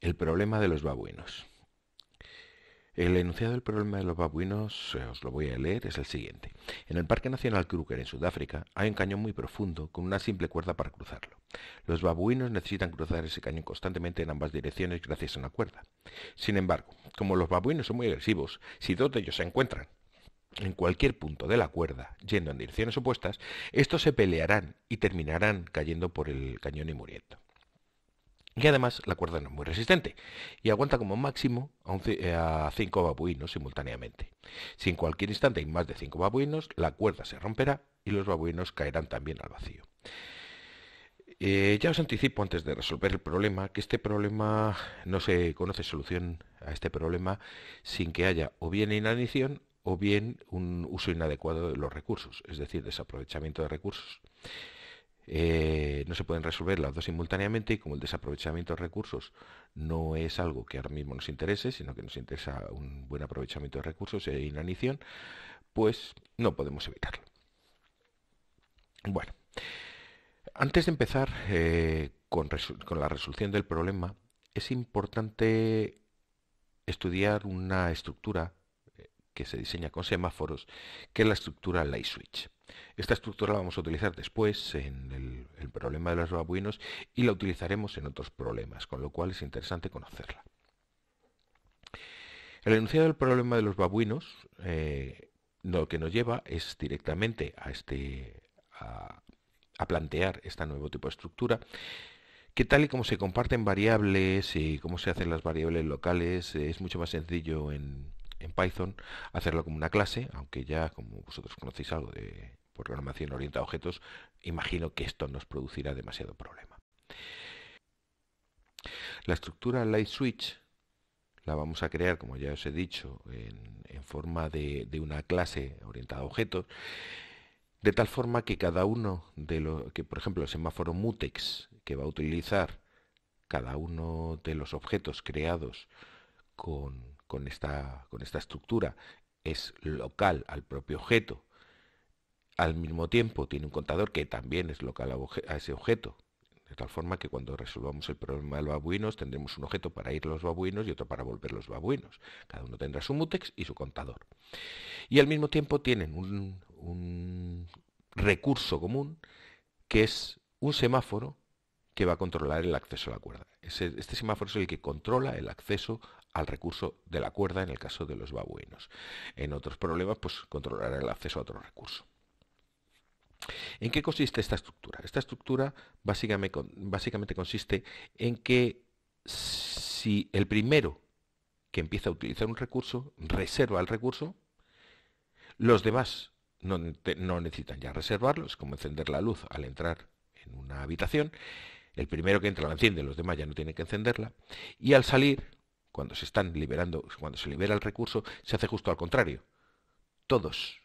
El problema de los babuinos. El enunciado del problema de los babuinos, os lo voy a leer, es el siguiente. En el Parque Nacional Kruger, en Sudáfrica, hay un cañón muy profundo con una simple cuerda para cruzarlo. Los babuinos necesitan cruzar ese cañón constantemente en ambas direcciones gracias a una cuerda. Sin embargo, como los babuinos son muy agresivos, si dos de ellos se encuentran en cualquier punto de la cuerda, yendo en direcciones opuestas, estos se pelearán y terminarán cayendo por el cañón y muriendo. Y además la cuerda no es muy resistente y aguanta como máximo a 5 babuinos simultáneamente. Si en cualquier instante hay más de 5 babuinos, la cuerda se romperá y los babuinos caerán también al vacío. Ya os anticipo antes de resolver el problema que este problema no se conoce solución a este problema sin que haya o bien inanición o bien un uso inadecuado de los recursos, es decir, desaprovechamiento de recursos. No se pueden resolver las dos simultáneamente y como el desaprovechamiento de recursos no es algo que ahora mismo nos interese, sino que nos interesa un buen aprovechamiento de recursos e inanición, pues no podemos evitarlo. Bueno, antes de empezar con la resolución del problema, es importante estudiar una estructura que se diseña con semáforos, que es la estructura light switch. Esta estructura la vamos a utilizar después en el problema de los babuinos y la utilizaremos en otros problemas, con lo cual es interesante conocerla. El enunciado del problema de los babuinos lo que nos lleva es directamente a plantear este nuevo tipo de estructura que tal y como se comparten variables y cómo se hacen las variables locales, es mucho más sencillo en Python hacerlo como una clase, aunque ya como vosotros conocéis algo de programación orientada a objetos, imagino que esto nos producirá demasiado problema. La estructura light switch la vamos a crear, como ya os he dicho, en forma de una clase orientada a objetos, de tal forma que cada uno de los, que por ejemplo el semáforo mutex que va a utilizar cada uno de los objetos creados con esta estructura es local al propio objeto. Al mismo tiempo tiene un contador que también es local a ese objeto. De tal forma que cuando resolvamos el problema de los babuinos tendremos un objeto para ir los babuinos y otro para volver los babuinos. Cada uno tendrá su mutex y su contador. Y al mismo tiempo tienen un recurso común que es un semáforo que va a controlar el acceso a la cuerda. Este semáforo es el que controla el acceso al recurso de la cuerda en el caso de los babuinos. En otros problemas, pues controlará el acceso a otro recurso. ¿En qué consiste esta estructura? Esta estructura básicamente consiste en que si el primero que empieza a utilizar un recurso reserva el recurso, los demás no necesitan ya reservarlo, es como encender la luz al entrar en una habitación. El primero que entra la enciende, los demás ya no tienen que encenderla. Y al salir, cuando se libera el recurso, se hace justo al contrario. Todos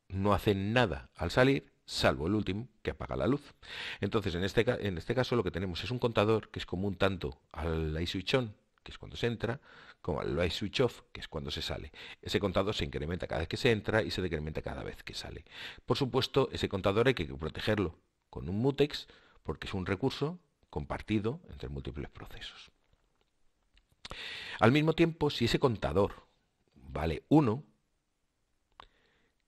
no hacen nada al salir, salvo el último, que apaga la luz. Entonces, en este caso, lo que tenemos es un contador que es común tanto al light switch on, que es cuando se entra, como al light switch off, que es cuando se sale. Ese contador se incrementa cada vez que se entra y se decrementa cada vez que sale. Por supuesto, ese contador hay que protegerlo con un mutex, porque es un recurso compartido entre múltiples procesos. Al mismo tiempo, si ese contador vale 1,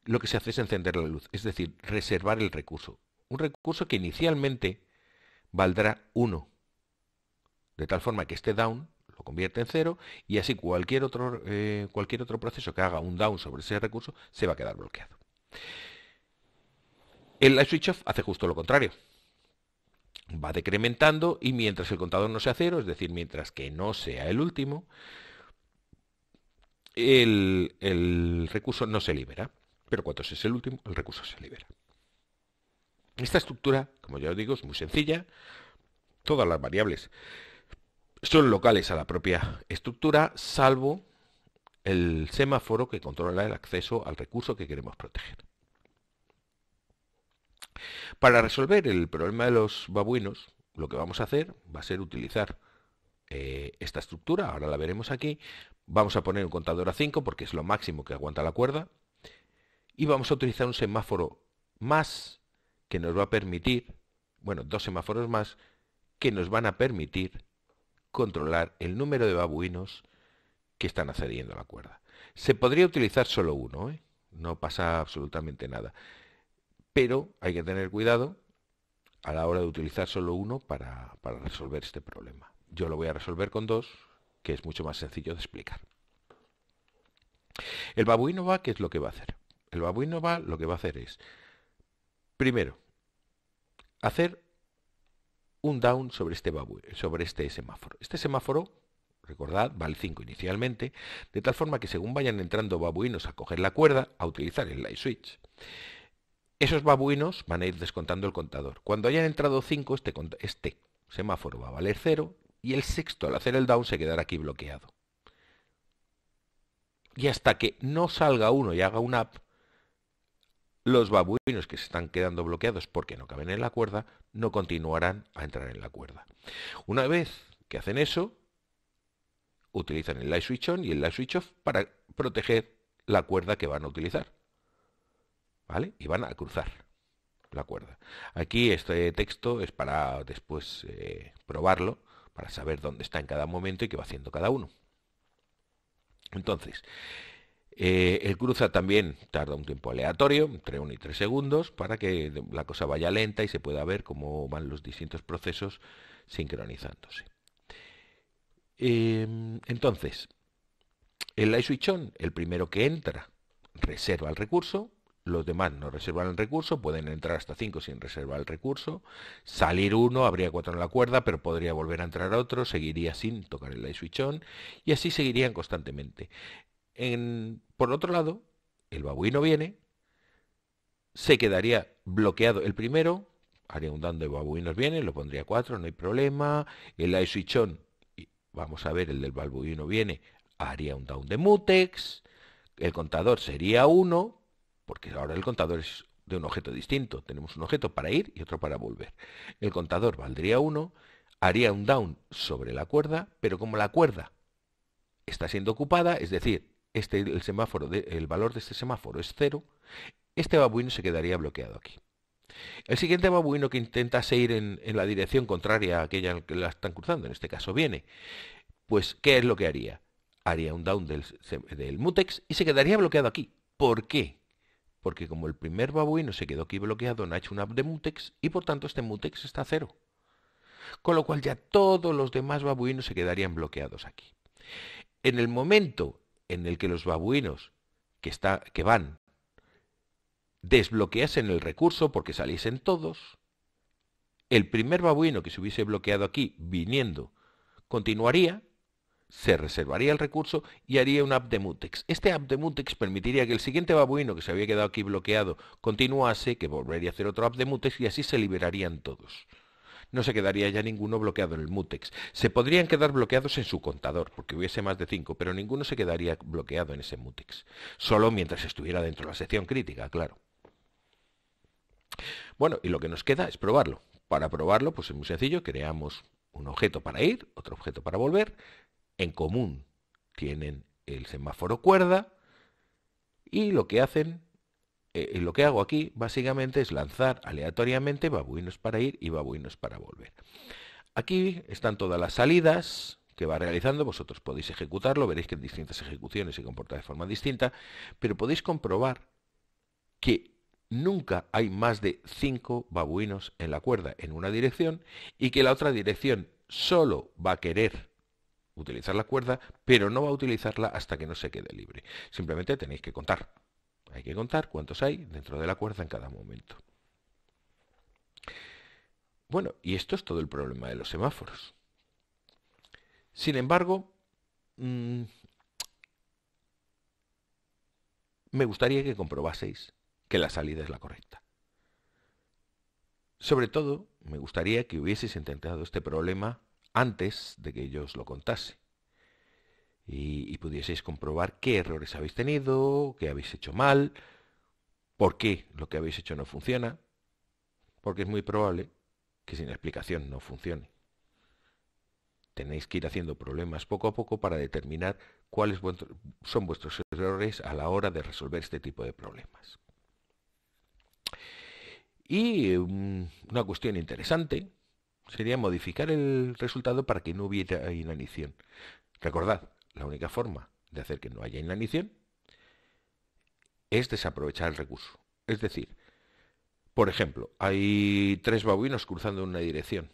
lo que se hace es encender la luz, es decir, reservar el recurso. Un recurso que inicialmente valdrá 1, de tal forma que este down lo convierte en 0 y así cualquier otro proceso que haga un down sobre ese recurso se va a quedar bloqueado. El light switch off hace justo lo contrario. Va decrementando y mientras el contador no sea 0, es decir, mientras que no sea el último, el recurso no se libera. Pero cuando es el último, el recurso se libera. Esta estructura, como ya os digo, es muy sencilla. Todas las variables son locales a la propia estructura, salvo el semáforo que controla el acceso al recurso que queremos proteger. Para resolver el problema de los babuinos, lo que vamos a hacer va a ser utilizar esta estructura, ahora la veremos aquí. Vamos a poner un contador a 5 porque es lo máximo que aguanta la cuerda. Y vamos a utilizar un semáforo más que nos va a permitir, bueno, dos semáforos más que nos van a permitir controlar el número de babuinos que están accediendo a la cuerda. Se podría utilizar solo uno, ¿eh? No pasa absolutamente nada. Pero hay que tener cuidado a la hora de utilizar solo uno para resolver este problema. Yo lo voy a resolver con dos, que es mucho más sencillo de explicar. El babuino va, ¿qué es lo que va a hacer? El babuino va, lo que va a hacer es, primero, hacer un down sobre este semáforo. Este semáforo, recordad, vale 5 inicialmente, de tal forma que según vayan entrando babuinos a coger la cuerda, a utilizar el light switch, esos babuinos van a ir descontando el contador. Cuando hayan entrado 5, este semáforo va a valer 0 y el sexto, al hacer el down, se quedará aquí bloqueado. Y hasta que no salga uno y haga un up, los babuinos que se están quedando bloqueados porque no caben en la cuerda, no continuarán a entrar en la cuerda. Una vez que hacen eso, utilizan el light switch on y el light switch off para proteger la cuerda que van a utilizar. ¿Vale? Y van a cruzar la cuerda. Aquí este texto es para después probarlo, para saber dónde está en cada momento y qué va haciendo cada uno. Entonces, el cruza también tarda un tiempo aleatorio, entre 1 y 3 segundos, para que la cosa vaya lenta y se pueda ver cómo van los distintos procesos sincronizándose. Entonces, el light switch on, el primero que entra, reserva el recurso. Los demás no reservan el recurso, pueden entrar hasta 5 sin reservar el recurso. Salir uno, habría 4 en la cuerda, pero podría volver a entrar otro, seguiría sin tocar el light switch on, y así seguirían constantemente. Por otro lado, el babuino viene, se quedaría bloqueado el primero, haría un down de babuinos viene, lo pondría 4, no hay problema. El light switch on, vamos a ver, el del babuino viene, haría un down de mutex, el contador sería 1, porque ahora el contador es de un objeto distinto. Tenemos un objeto para ir y otro para volver. El contador valdría 1, haría un down sobre la cuerda, pero como la cuerda está siendo ocupada, es decir, el valor de este semáforo es 0, este babuino se quedaría bloqueado aquí. El siguiente babuino que intentase ir en la dirección contraria a aquella que la están cruzando, en este caso viene, pues ¿qué es lo que haría? Haría un down del mutex y se quedaría bloqueado aquí. ¿Por qué? Porque como el primer babuino se quedó aquí bloqueado, no ha hecho un up de mutex y por tanto este mutex está a 0. Con lo cual ya todos los demás babuinos se quedarían bloqueados aquí. En el momento en el que los babuinos que van desbloqueasen el recurso porque saliesen todos, el primer babuino que se hubiese bloqueado aquí viniendo continuaría, se reservaría el recurso y haría un up de mutex. Este up de mutex permitiría que el siguiente babuino que se había quedado aquí bloqueado continuase, que volvería a hacer otro up de mutex y así se liberarían todos. No se quedaría ya ninguno bloqueado en el mutex. Se podrían quedar bloqueados en su contador, porque hubiese más de 5, pero ninguno se quedaría bloqueado en ese mutex. Solo mientras estuviera dentro de la sección crítica, claro. Bueno, y lo que nos queda es probarlo. Para probarlo, pues es muy sencillo, creamos un objeto para ir, otro objeto para volver. En común tienen el semáforo cuerda y lo que hago aquí básicamente es lanzar aleatoriamente babuinos para ir y babuinos para volver. Aquí están todas las salidas que va realizando, vosotros podéis ejecutarlo, veréis que en distintas ejecuciones se comporta de forma distinta, pero podéis comprobar que nunca hay más de 5 babuinos en la cuerda en una dirección y que la otra dirección solo va a querer utilizar la cuerda, pero no va a utilizarla hasta que no se quede libre. Simplemente tenéis que contar. Hay que contar cuántos hay dentro de la cuerda en cada momento. Bueno, y esto es todo el problema de los semáforos. Sin embargo, me gustaría que comprobaseis que la salida es la correcta. Sobre todo, me gustaría que hubieseis intentado este problema antes de que yo os lo contase y pudieseis comprobar qué errores habéis tenido, qué habéis hecho mal, por qué lo que habéis hecho no funciona, porque es muy probable que sin explicación no funcione. Tenéis que ir haciendo problemas poco a poco para determinar cuáles son vuestros errores a la hora de resolver este tipo de problemas. Y una cuestión interesante Sería modificar el resultado para que no hubiera inanición. Recordad, la única forma de hacer que no haya inanición es desaprovechar el recurso. Es decir, por ejemplo, hay tres babuinos cruzando en una dirección.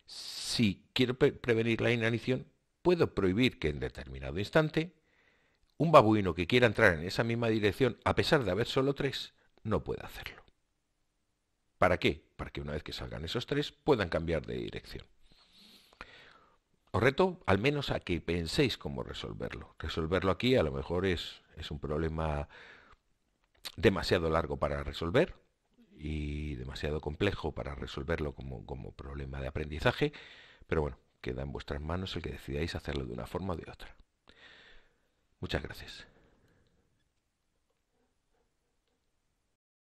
Si quiero prevenir la inanición, puedo prohibir que en determinado instante un babuino que quiera entrar en esa misma dirección, a pesar de haber solo tres, no pueda hacerlo. ¿Para qué? Para que una vez que salgan esos tres puedan cambiar de dirección. Os reto al menos a que penséis cómo resolverlo. Resolverlo aquí a lo mejor es un problema demasiado largo para resolver y demasiado complejo para resolverlo como problema de aprendizaje, pero bueno, queda en vuestras manos el que decidáis hacerlo de una forma o de otra. Muchas gracias.